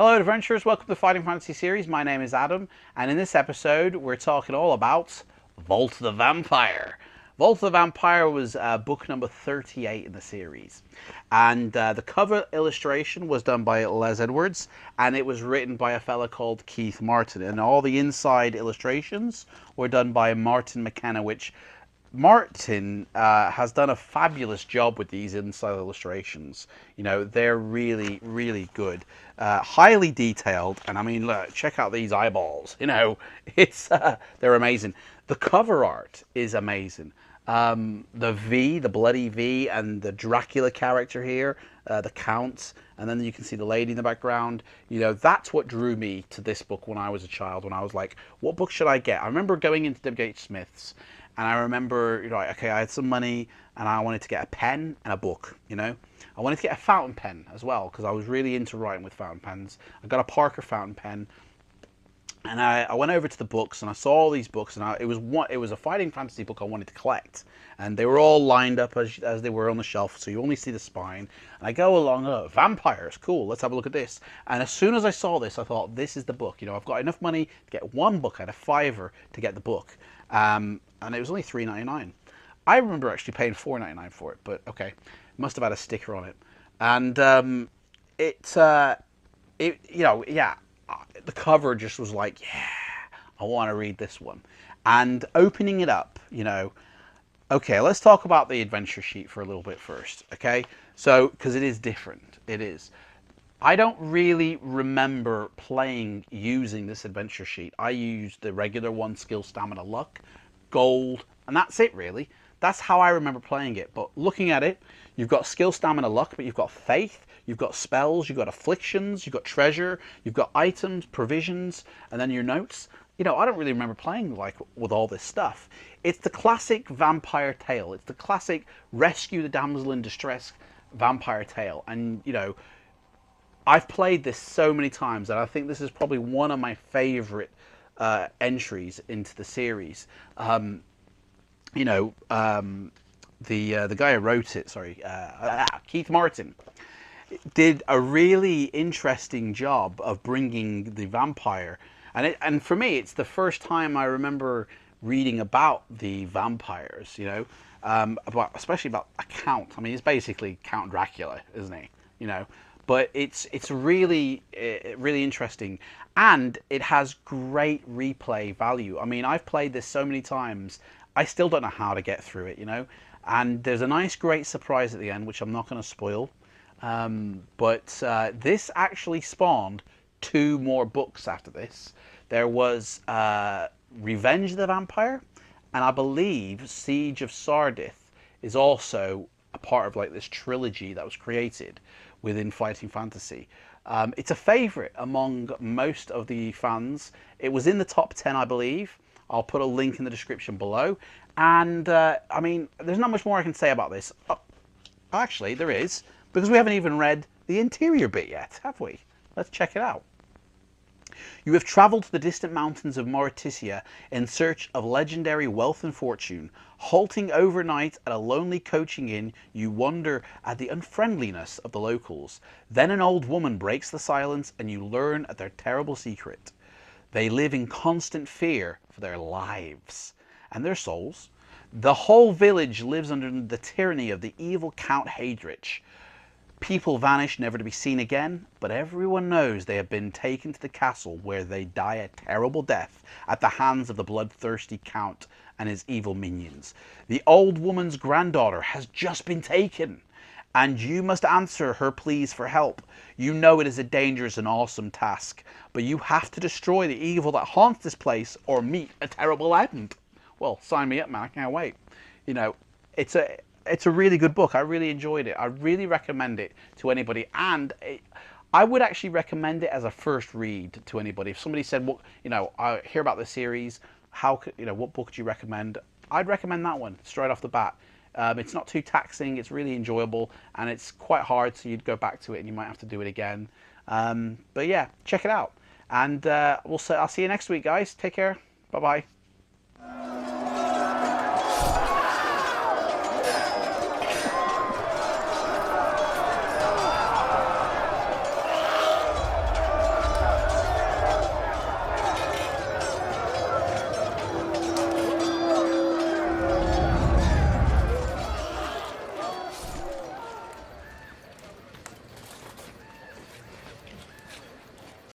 Hello adventurers, welcome to the Fighting Fantasy series. My name is Adam, and in this episode we're talking all about Vault of the Vampire. Vault of the Vampire was book number 38 in the series, and the cover illustration was done by Les Edwards, and it was written by a fella called Keith Martin, and all the inside illustrations were done by Martin McKenna, which Martin has done a fabulous job with these inside illustrations. You know, they're really, really good. Highly detailed, and I mean, look, check out these eyeballs. You know, it's they're amazing. The cover art is amazing. The bloody V, and the Dracula character here, the Count, and then you can see the lady in the background. You know, that's what drew me to this book when I was a child, when I was like, what book should I get? I remember going into W.H. Smith's, and I remember, you know, okay, I had some money, and I wanted to get a pen and a book, you know. I wanted to get a fountain pen as well, because I was really into writing with fountain pens. I got a Parker fountain pen, and I went over to the books, and I saw all these books, and it was a fighting fantasy book I wanted to collect, and they were all lined up as they were on the shelf, so you only see the spine. And I go along, oh, vampires, cool, let's have a look at this. And as soon as I saw this, I thought, this is the book. You know, I've got enough money to get one book. I had a $5 to get the book, and it was only $3.99. I remember actually paying $4.99 for it, but okay, it must have had a sticker on it. And you know, yeah, the cover just was like, yeah, I want to read this one. And opening it up, you know, okay, let's talk about the adventure sheet for a little bit first, okay? So, because it is different, it is. I don't really remember using this adventure sheet. I used the regular one, skill, stamina, luck, gold, and that's it really. That's how I remember playing it. But looking at it, you've got skill, stamina, luck, but you've got faith, you've got spells, you've got afflictions, you've got treasure, you've got items, provisions, and then your notes. You know, I don't really remember playing like with all this stuff. It's the classic vampire tale. It's the classic rescue the damsel in distress vampire tale. And, you know, I've played this so many times, and I think this is probably one of my favorite entries into the series. You know, the guy who wrote it, Keith Martin, did a really interesting job of bringing the vampire, and for me, it's the first time I remember reading about the vampires. You know, especially about a Count. I mean, it's basically Count Dracula, isn't he? You know, but it's really really interesting, and it has great replay value. I mean, I've played this so many times, I still don't know how to get through it, you know. And there's a nice, great surprise at the end, which I'm not going to spoil. But this actually spawned 2 more books after this. There was Revenge of the Vampire, and I believe Siege of Sardith is also a part of like this trilogy that was created within Fighting Fantasy. It's a favorite among most of the fans. It was in the top 10, I believe. I'll put a link in the description below. And, I mean, there's not much more I can say about this. Oh, actually, there is, because we haven't even read the interior bit yet, have we? Let's check it out. You have travelled to the distant mountains of Mauritius in search of legendary wealth and fortune. Halting overnight at a lonely coaching inn, you wonder at the unfriendliness of the locals. Then an old woman breaks the silence, and you learn their terrible secret. They live in constant fear for their lives and their souls. The whole village lives under the tyranny of the evil Count Heydrich. People vanish, never to be seen again, but everyone knows they have been taken to the castle, where they die a terrible death at the hands of the bloodthirsty Count and his evil minions. The old woman's granddaughter has just been taken, and you must answer her pleas for help. You know it is a dangerous and awesome task, but you have to destroy the evil that haunts this place or meet a terrible end. Well, sign me up, man. I can't wait. You know, it's a really good book. I really enjoyed it. I really recommend it to anybody, and I would actually recommend it as a first read to anybody. If somebody said, "Well, you know, I hear about the series. How could, you know, what book do you recommend?" I'd recommend that one straight off the bat. It's not too taxing. It's really enjoyable, and it's quite hard, so you'd go back to it, and you might have to do it again. But yeah, check it out, and I'll see you next week, guys. Take care. Bye bye.